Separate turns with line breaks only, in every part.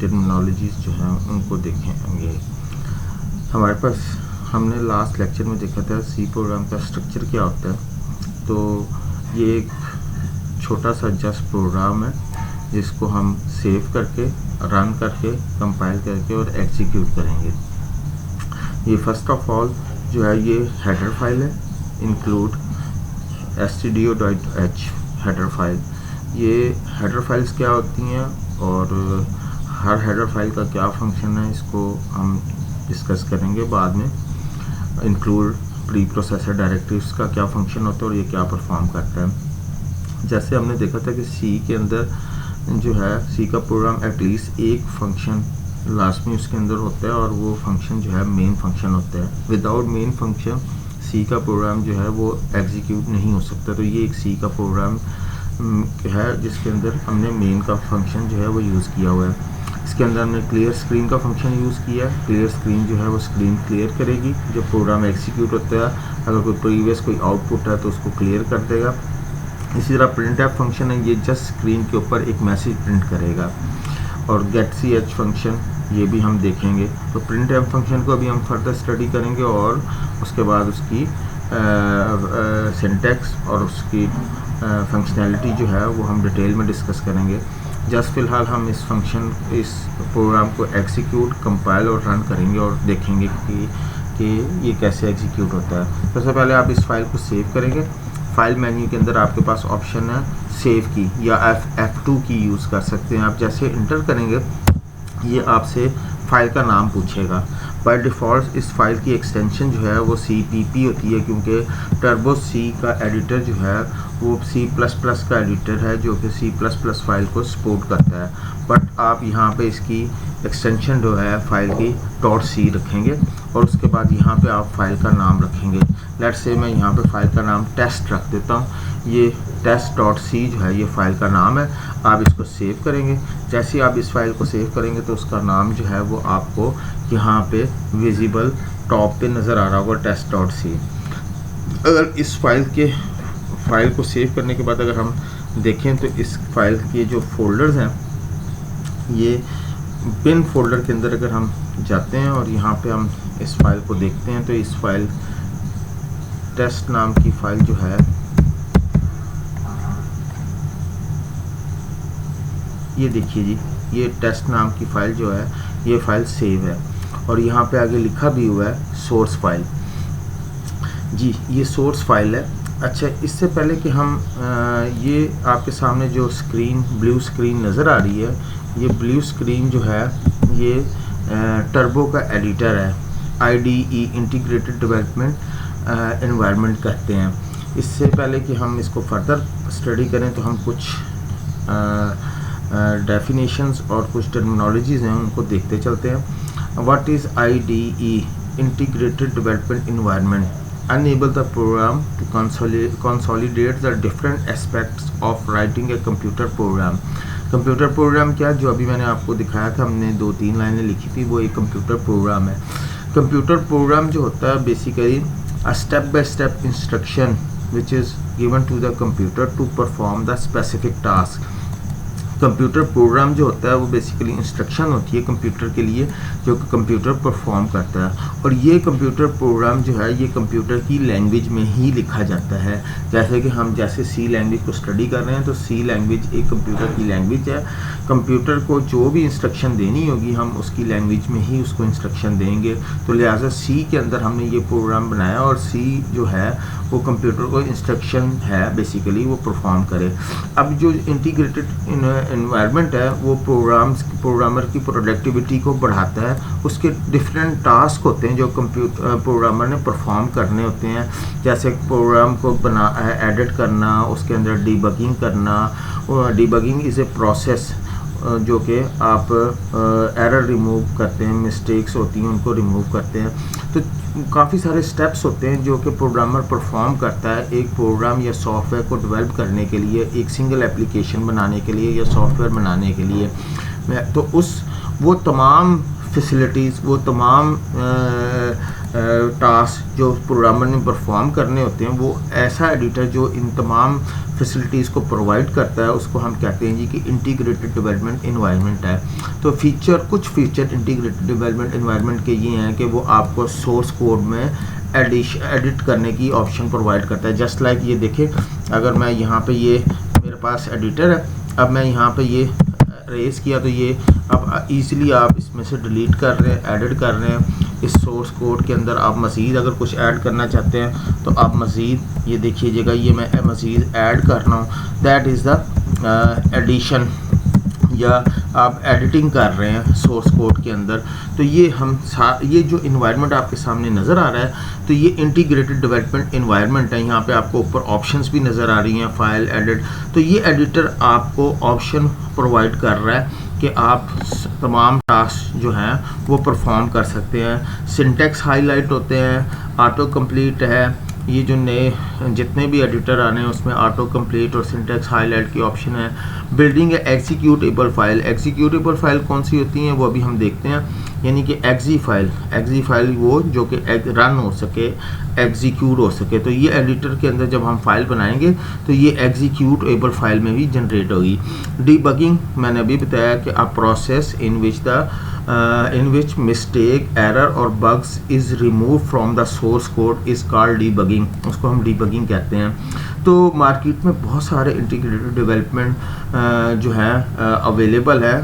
Terminologies जो हैं उनको देखेंगे। हमारे पास हमने लास्ट लेक्चर में देखा था सी प्रोग्राम का स्ट्रक्चर क्या होता है। तो ये एक छोटा सा जस्ट प्रोग्राम है जिसको हम सेव करके, रन करके, कंपाइल करके और एग्जीक्यूट करेंगे। ये फर्स्ट ऑफ ऑल जो है ये हेडर फाइल है, इंक्लूड stdio.h हेडर फाइल। ये हेडर फाइल्स क्या होती हैं और हर हेडर फाइल का क्या फंक्शन है इसको हम डिस्कस करेंगे बाद में। इंक्लूड प्री प्रोसेसर डायरेक्टिव्स का क्या फंक्शन होता है और ये क्या परफॉर्म करता है। जैसे हमने देखा था कि सी के अंदर जो है सी का प्रोग्राम एटलीस्ट एक फंक्शन लास्ट में उसके अंदर होता है और वो फंक्शन जो है मेन फंक्शन होता है। विदाउट मेन फंक्शन सी का प्रोग्राम जो है वो एग्जीक्यूट नहीं हो सकता। तो ये एक सी का प्रोग्राम है जिसके अंदर हमने मेन का फंक्शन जो है वो यूज़ किया हुआ है। इसके अंदर हमने क्लियर स्क्रीन का फंक्शन यूज़ किया है। क्लियर स्क्रीन जो है वो स्क्रीन क्लियर करेगी जब प्रोग्राम एग्जीक्यूट होता है। अगर कोई प्रीवियस कोई आउटपुट है तो उसको क्लियर कर देगा। इसी तरह प्रिंट एफ फंक्शन है, ये जस्ट स्क्रीन के ऊपर एक मैसेज प्रिंट करेगा। और गेट सी एच फंक्शन ये भी हम देखेंगे। तो प्रिंट एफ फंक्शन को अभी हम फर्दर स्टडी करेंगे और उसके बाद उसकी सिंटैक्स और उसकी फंक्शनैलिटी जो है वो हम डिटेल में डिस्कस करेंगे। जस्ट फ़िलहाल हम इस प्रोग्राम को एग्जीक्यूट, कंपाइल और रन करेंगे और देखेंगे कि ये कैसे एग्जीक्यूट होता है। सबसे पहले आप इस फाइल को सेव करेंगे। फाइल मेन्यू के अंदर आपके पास ऑप्शन है सेव की या F2 की यूज़ कर सकते हैं आप। जैसे इंटर करेंगे ये आपसे फ़ाइल का नाम पूछेगा। बाय डिफ़ॉल्ट इस फाइल की एक्सटेंशन जो है वो CPP होती है क्योंकि टर्बो सी का एडिटर जो है वो C++ का एडिटर है जो कि C++ फाइल को सपोर्ट करता है। बट आप यहाँ पे इसकी एक्सटेंशन जो है फाइल की .c रखेंगे और उसके बाद यहाँ पे आप फाइल का नाम रखेंगे। लेट्स से मैं यहाँ पे फाइल का नाम टेस्ट रख देता हूँ। ये test.c जो है ये फाइल का नाम है। आप इसको सेव करेंगे। जैसे ही आप इस फाइल को सेव करेंगे तो उसका नाम जो है वो आपको यहाँ पे विजिबल टॉप पे नज़र आ रहा होगा test.c। अगर इस फाइल को सेव करने के बाद अगर हम देखें तो इस फाइल के जो फोल्डर्स हैं ये बिन फोल्डर के अंदर अगर हम जाते हैं और यहाँ पे हम इस फाइल को देखते हैं तो इस फाइल टेस्ट नाम की फाइल जो है ये देखिए जी, ये टेस्ट नाम की फ़ाइल जो है ये फ़ाइल सेव है और यहाँ पे आगे लिखा भी हुआ है सोर्स फाइल। जी ये सोर्स फाइल है। अच्छा, इससे पहले कि हम ये आपके सामने जो स्क्रीन ब्लू स्क्रीन नज़र आ रही है, ये ब्लू स्क्रीन जो है ये टर्बो का एडिटर है। IDE इंटीग्रेटेड डेवलपमेंट एनवायरनमेंट कहते हैं। इससे पहले कि हम इसको फर्दर स्टडी करें तो हम कुछ डेफिनेशंस और कुछ टर्मिनोलॉजीज़ हैं उनको देखते चलते हैं। What is IDE integrated development environment enable the program to consolidate the different aspects of writing a computer program। Computer program क्या, जो अभी मैंने आपको दिखाया था, हमने 2-3 लाइनें लिखी थी, वो एक कंप्यूटर प्रोग्राम है। कंप्यूटर प्रोग्राम जो होता है basically a step by step instruction which is given to the computer to perform the specific task। Computer program जो होता है वो बेसिकली इंस्ट्रक्शन होती है कंप्यूटर के लिए जो कि कंप्यूटर परफॉर्म करता है। और ये कंप्यूटर प्रोग्राम जो है ये कंप्यूटर की लैंग्वेज में ही लिखा जाता है। जैसे कि हम जैसे सी लैंग्वेज को स्टडी कर रहे हैं तो सी लैंग्वेज एक कंप्यूटर की लैंग्वेज है। कंप्यूटर को जो भी इंस्ट्रक्शन देनी होगी हम उसकी लैंग्वेज में ही उसको इंस्ट्रक्शन देंगे। तो लिहाजा सी के अंदर हमने ये प्रोग्राम बनाया और सी जो है वो कंप्यूटर को इंस्ट्रक्शन है बेसिकली वो परफॉर्म करे। अब जो इंटीग्रेटेड एनवायरनमेंट है वो प्रोग्रामर की प्रोडक्टिविटी को बढ़ाता है। उसके डिफरेंट टास्क होते हैं जो प्रोग्रामर ने परफॉर्म करने होते हैं, जैसे प्रोग्राम को एडिट करना, उसके अंदर डिबगिंग करना। डिबगिंग इज़ ए प्रोसेस जो कि आप एरर रिमूव करते हैं, मिस्टेक्स होती हैं उनको रिमूव करते हैं। तो काफ़ी सारे स्टेप्स होते हैं जो कि प्रोग्रामर परफॉर्म करता है एक प्रोग्राम या सॉफ्टवेयर को डेवलप करने के लिए, एक सिंगल एप्लीकेशन बनाने के लिए या सॉफ्टवेयर बनाने के लिए। तो वो तमाम फैसिलिटीज़, वो तमाम टास्क जो प्रोग्रामर ने परफॉर्म करने होते हैं, वो ऐसा एडिटर जो इन तमाम फैसिलिटीज़ को प्रोवाइड करता है, उसको हम कहते हैं जी कि इंटीग्रेटेड डेवलपमेंट एनवायरनमेंट है। तो कुछ फीचर इंटीग्रेटेड डेवलपमेंट एनवायरनमेंट के ये हैं कि वो आपको सोर्स कोड में एडिट करने की ऑप्शन प्रोवाइड करता है। जस्ट लाइक ये देखें, अगर मैं यहाँ पे ये मेरे पास एडिटर है, अब मैं यहाँ पे ये रेस किया तो ये अब इजीली आप इसमें से डिलीट कर रहे हैं, एडिट कर रहे हैं। इस सोर्स कोड के अंदर आप मज़ीद अगर कुछ ऐड करना चाहते हैं तो आप मज़ीद ये देखिएगा, ये मैं मज़ीद ऐड कर रहा हूँ, दैट इज़ द एडिशन, या आप एडिटिंग कर रहे हैं सोर्स कोड के अंदर। तो ये जो इन्वायरमेंट आपके सामने नज़र आ रहा है, तो ये इंटीग्रेटेड डेवलपमेंट इन्वायरमेंट है। यहाँ पे आपको ऊपर ऑप्शंस भी नज़र आ रही हैं, फाइल, एडिट। तो ये एडिटर आपको ऑप्शन प्रोवाइड कर रहा है कि आप तमाम टास्क जो हैं वो परफॉर्म कर सकते हैं। सिंटेक्स हाईलाइट होते हैं, ऑटो कंप्लीट है, ये जो नए जितने भी एडिटर आने हैं उसमें ऑटो कंप्लीट और सिंटेक्स हाईलाइट की ऑप्शन है। बिल्डिंग है एग्जीक्यूटेबल फाइल। एग्जीक्यूटेबल फाइल कौन सी होती हैं वो अभी हम देखते हैं, यानी कि एग्जी फाइल वो जो कि रन हो सके, एग्जीक्यूट हो सके। तो ये एडिटर के अंदर जब हम फाइल बनाएंगे तो ये एग्जीक्यूटेबल फाइल में भी जनरेट होगी। डीबगिंग मैंने अभी बताया कि a process in which mistake, error और bugs is removed from the source code is called debugging। उसको हम debugging कहते हैं। तो मार्केट में बहुत सारे इंटीग्रेटेड डेवलपमेंट जो है अवेलेबल है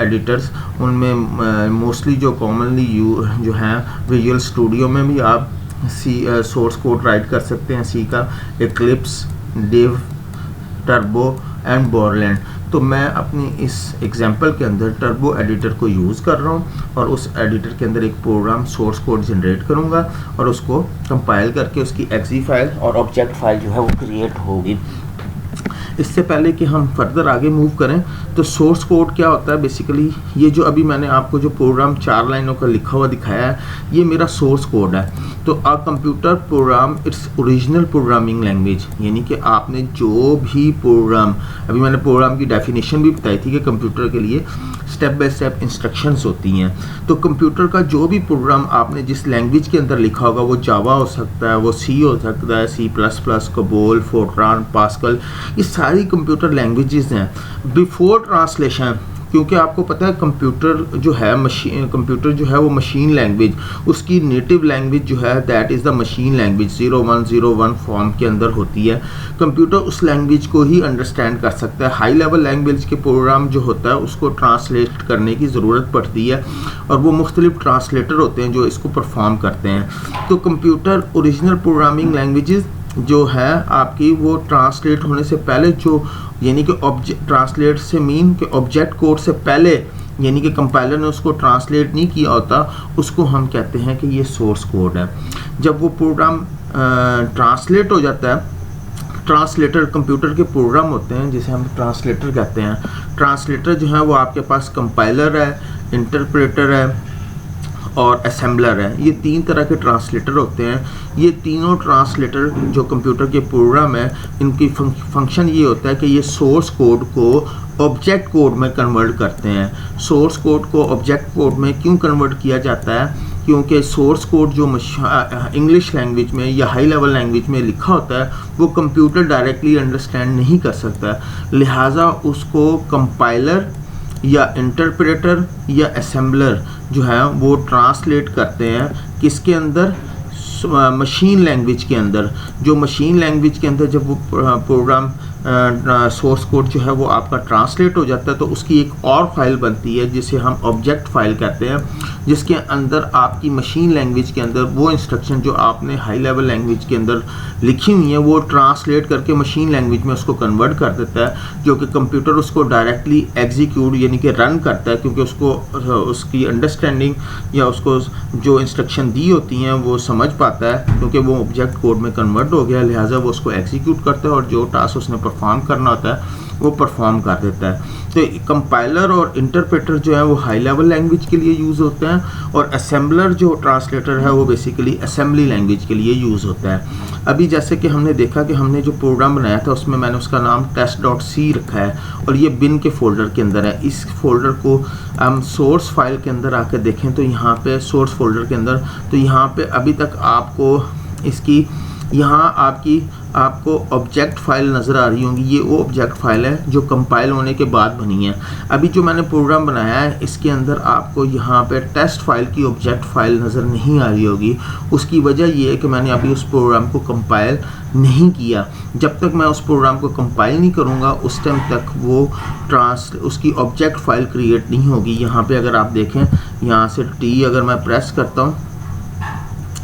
एडिटर्स। उनमें मोस्टली जो कॉमनली जो हैं विजुअल स्टूडियो में भी आप सोर्स कोड राइट कर सकते हैं सी का, एक्लिप्स, डिव, टर्बो एंड बॉरलैंड। तो मैं अपनी इस एग्जांपल के अंदर टर्बो एडिटर को यूज़ कर रहा हूँ और उस एडिटर के अंदर एक प्रोग्राम सोर्स कोड जनरेट करूँगा और उसको कंपाइल करके उसकी एक्सी फाइल और ऑब्जेक्ट फाइल जो है वो क्रिएट होगी। इससे पहले कि हम फर्दर आगे मूव करें, तो सोर्स कोड क्या होता है बेसिकली, ये जो अभी मैंने आपको जो प्रोग्राम 4 लाइनों का लिखा हुआ दिखाया है, ये मेरा सोर्स कोड है। तो a computer program its original programming language, यानी कि आपने जो भी प्रोग्राम, अभी मैंने प्रोग्राम की डेफिनेशन भी बताई थी कि कंप्यूटर के लिए स्टेप बाय स्टेप इंस्ट्रक्शंस होती हैं। तो कंप्यूटर का जो भी प्रोग्राम आपने जिस लैंग्वेज के अंदर लिखा होगा, वो जावा हो सकता है, वो सी हो सकता है, C++, कोबोल, फोर्ट्रान, पास्कल, ये सारी कंप्यूटर लैंग्वेजेस हैं। बिफोर ट्रांसलेशन, क्योंकि आपको पता है कंप्यूटर जो है वो मशीन लैंग्वेज, उसकी नेटिव लैंग्वेज जो है that is the machine language 0101 form के अंदर होती है। कंप्यूटर उस लैंग्वेज को ही अंडरस्टैंड कर सकता है। हाई लेवल लैंग्वेज के प्रोग्राम जो होता है उसको ट्रांसलेट करने की ज़रूरत पड़ती है और वो मुख्तलिफ ट्रांसलेटर होते हैं जो इसको परफॉर्म करते हैं। तो कंप्यूटर ओरिजिनल प्रोग्रामिंग लैंग्वेजेस जो है आपकी, वो ट्रांसलेट होने से पहले जो, यानी कि ट्रांसलेट से मीन कि ऑब्जेक्ट कोड से पहले, यानी कि कंपाइलर ने उसको ट्रांसलेट नहीं किया होता, उसको हम कहते हैं कि ये सोर्स कोड है। जब वो प्रोग्राम ट्रांसलेट हो जाता है, ट्रांसलेटर कंप्यूटर के प्रोग्राम होते हैं जिसे हम ट्रांसलेटर कहते हैं। ट्रांसलेटर जो है वो आपके पास कंपाइलर है, इंटरप्रेटर है और असेंबलर है। ये 3 तरह के ट्रांसलेटर होते हैं। ये तीनों ट्रांसलेटर जो कंप्यूटर के प्रोग्राम है, इनकी फंक्शन ये होता है कि ये सोर्स कोड को ऑब्जेक्ट कोड में कन्वर्ट करते हैं। सोर्स कोड को ऑब्जेक्ट कोड में क्यों कन्वर्ट किया जाता है? क्योंकि सोर्स कोड जो इंग्लिश लैंग्वेज में या हाई लेवल लैंग्वेज में लिखा होता है वो कंप्यूटर डायरेक्टली अंडरस्टैंड नहीं कर सकता, लिहाजा उसको कंपाइलर या इंटरप्रेटर या असेंबलर जो है वो ट्रांसलेट करते हैं किसके अंदर, मशीन लैंग्वेज के अंदर। जो मशीन लैंग्वेज के अंदर जब वो प्रोग्राम सोर्स कोड जो है वो आपका ट्रांसलेट हो जाता है तो उसकी एक और फाइल बनती है जिसे हम ऑब्जेक्ट फाइल कहते हैं, जिसके अंदर आपकी मशीन लैंग्वेज के अंदर वो इंस्ट्रक्शन जो आपने हाई लेवल लैंग्वेज के अंदर लिखी हुई है वो ट्रांसलेट करके मशीन लैंग्वेज में उसको कन्वर्ट कर देता है, जो कि कंप्यूटर उसको डायरेक्टली एग्जीक्यूट यानी कि रन करता है, क्योंकि उसको उसकी अंडरस्टैंडिंग या उसको जो इंस्ट्रक्शन दी होती हैं वो समझ पाता है, क्योंकि वो ऑब्जेक्ट कोड में कन्वर्ट हो गया, लिहाजा वो उसको एग्जीक्यूट करता है और जो टास्क उसने परफॉर्म करना होता है वो परफॉर्म कर देता है। तो कंपाइलर और इंटरप्रेटर जो है वो हाई लेवल लैंग्वेज के लिए यूज़ होते हैं, और असेंबलर जो ट्रांसलेटर है वो बेसिकली असेंबली लैंग्वेज के लिए यूज़ होता है। अभी जैसे कि हमने देखा कि हमने जो प्रोग्राम बनाया था उसमें मैंने उसका नाम test.c रखा है, और ये बिन के फोल्डर के अंदर है। इस फोल्डर को हम सोर्स फाइल के अंदर आकर देखें तो यहाँ पे सोर्स फोल्डर के अंदर, तो यहाँ पे अभी तक आपको इसकी यहाँ आपको ऑब्जेक्ट फाइल नज़र आ रही होंगी। ये वो ऑब्जेक्ट फाइल है जो कंपाइल होने के बाद बनी है। अभी जो मैंने प्रोग्राम बनाया है इसके अंदर आपको यहाँ पे टेस्ट फाइल की ऑब्जेक्ट फाइल नज़र नहीं आ रही होगी। उसकी वजह ये है कि मैंने अभी उस प्रोग्राम को कंपाइल नहीं किया। जब तक मैं उस प्रोग्राम को कंपाइल नहीं करूँगा उस टाइम तक वो उसकी ऑब्जेक्ट फाइल क्रिएट नहीं होगी। यहाँ पे अगर आप देखें, यहाँ से T अगर मैं प्रेस करता हूँ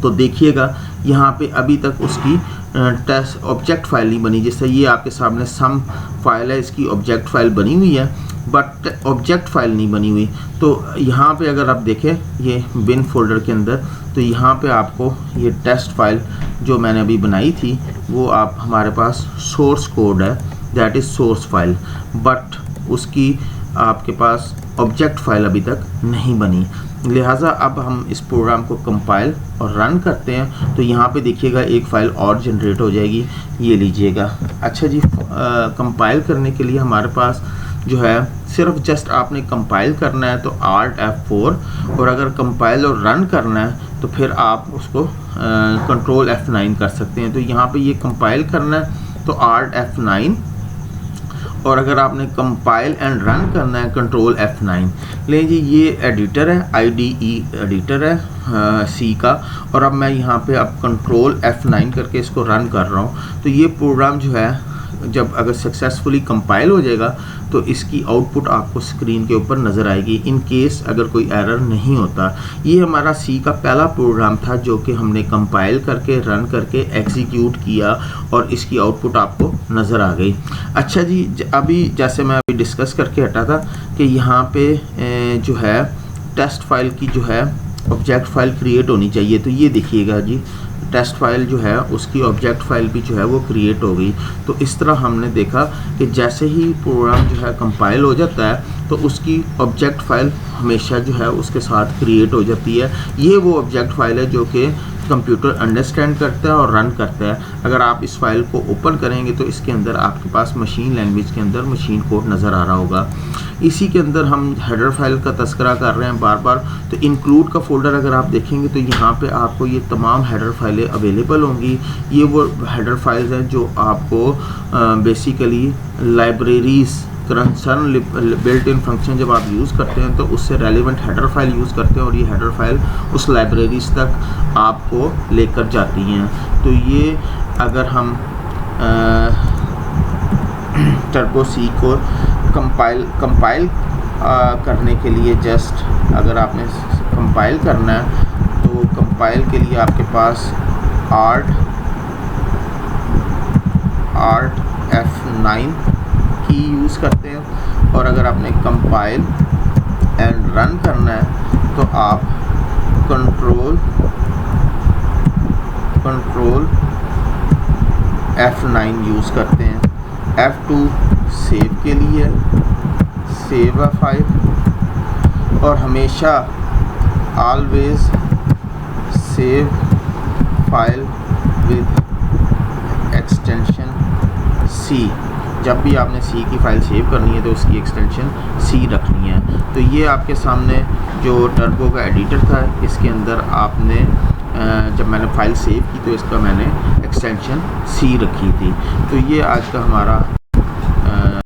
तो देखिएगा यहाँ पे अभी तक उसकी टेस्ट ऑब्जेक्ट फाइल नहीं बनी। जैसे ये आपके सामने सम फाइल है, इसकी ऑब्जेक्ट फाइल बनी हुई है बट ऑब्जेक्ट फाइल नहीं बनी हुई। तो यहाँ पे अगर आप देखें ये बिन फोल्डर के अंदर, तो यहाँ पे आपको ये टेस्ट फाइल जो मैंने अभी बनाई थी वो आप हमारे पास सोर्स कोड है, that is source file, but उसकी आपके पास ऑब्जेक्ट फाइल अभी तक नहीं बनी। लिहाजा अब हम इस प्रोग्राम को कंपाइल और रन करते हैं तो यहाँ पे देखिएगा एक फ़ाइल और जनरेट हो जाएगी, ये लीजिएगा। अच्छा जी, कंपाइल करने के लिए हमारे पास जो है सिर्फ जस्ट आपने कंपाइल करना है तो Alt F4, और अगर कंपाइल और रन करना है तो फिर आप उसको कंट्रोल F9 कर सकते हैं। तो यहाँ पे ये कंपाइल करना है तो Alt F9, और अगर आपने कंपाइल एंड रन करना है कंट्रोल F9। लें जी, ये एडिटर है, IDE एडिटर है C का, और अब मैं यहाँ पे अब कंट्रोल F9 करके इसको रन कर रहा हूँ। तो ये प्रोग्राम जो है जब अगर सक्सेसफुली कंपाइल हो जाएगा तो इसकी आउटपुट आपको स्क्रीन के ऊपर नज़र आएगी, इन केस अगर कोई एरर नहीं होता। ये हमारा C का पहला प्रोग्राम था जो कि हमने कंपाइल करके रन करके एग्जीक्यूट किया और इसकी आउटपुट आपको नज़र आ गई। अच्छा जी, अभी जैसे मैं अभी डिस्कस करके हटा था कि यहाँ पे जो है टेस्ट फाइल की जो है ऑब्जेक्ट फाइल क्रिएट होनी चाहिए। तो ये देखिएगा जी, टेस्ट फाइल जो है उसकी ऑब्जेक्ट फाइल भी जो है वो क्रिएट हो गई। तो इस तरह हमने देखा कि जैसे ही प्रोग्राम जो है कंपाइल हो जाता है तो उसकी ऑब्जेक्ट फाइल हमेशा जो है उसके साथ क्रिएट हो जाती है। ये वो ऑब्जेक्ट फाइल है जो कि कंप्यूटर अंडरस्टैंड करता है और रन करता है। अगर आप इस फाइल को ओपन करेंगे तो इसके अंदर आपके पास मशीन लैंग्वेज के अंदर मशीन कोड नज़र आ रहा होगा। इसी के अंदर हम हेडर फाइल का तस्करा कर रहे हैं बार बार। तो इंक्लूड का फोल्डर अगर आप देखेंगे तो यहाँ पे आपको ये तमाम हेडर फाइलें अवेलेबल होंगी। ये वो हेडर फाइल्स हैं जो आपको basically libraries concern built in function जब आप यूज़ करते हैं तो उससे रेलिवेंट हेडर फाइल यूज़ करते हैं, और ये हेडर फाइल उस लाइब्रेरीज तक आपको लेकर जाती हैं। तो ये अगर हम टर्बो C को कंपाइल करने के लिए जस्ट अगर आपने कंपाइल करना है तो कंपाइल के लिए आपके पास Alt F9 की यूज़ करते हैं, और अगर आपने कंपाइल एंड रन करना है तो आप कंट्रोल F9 यूज़ करते हैं। F2 सेव के लिए, सेव अ फाइल, और हमेशा always save file with extension C। जब भी आपने C की फ़ाइल सेव करनी है तो उसकी एक्सटेंशन C रखनी है। तो ये आपके सामने जो टर्बो का एडिटर था इसके अंदर आपने जब मैंने फ़ाइल सेव की तो इसका मैंने एक्सटेंशन C रखी थी। तो ये आज का हमारा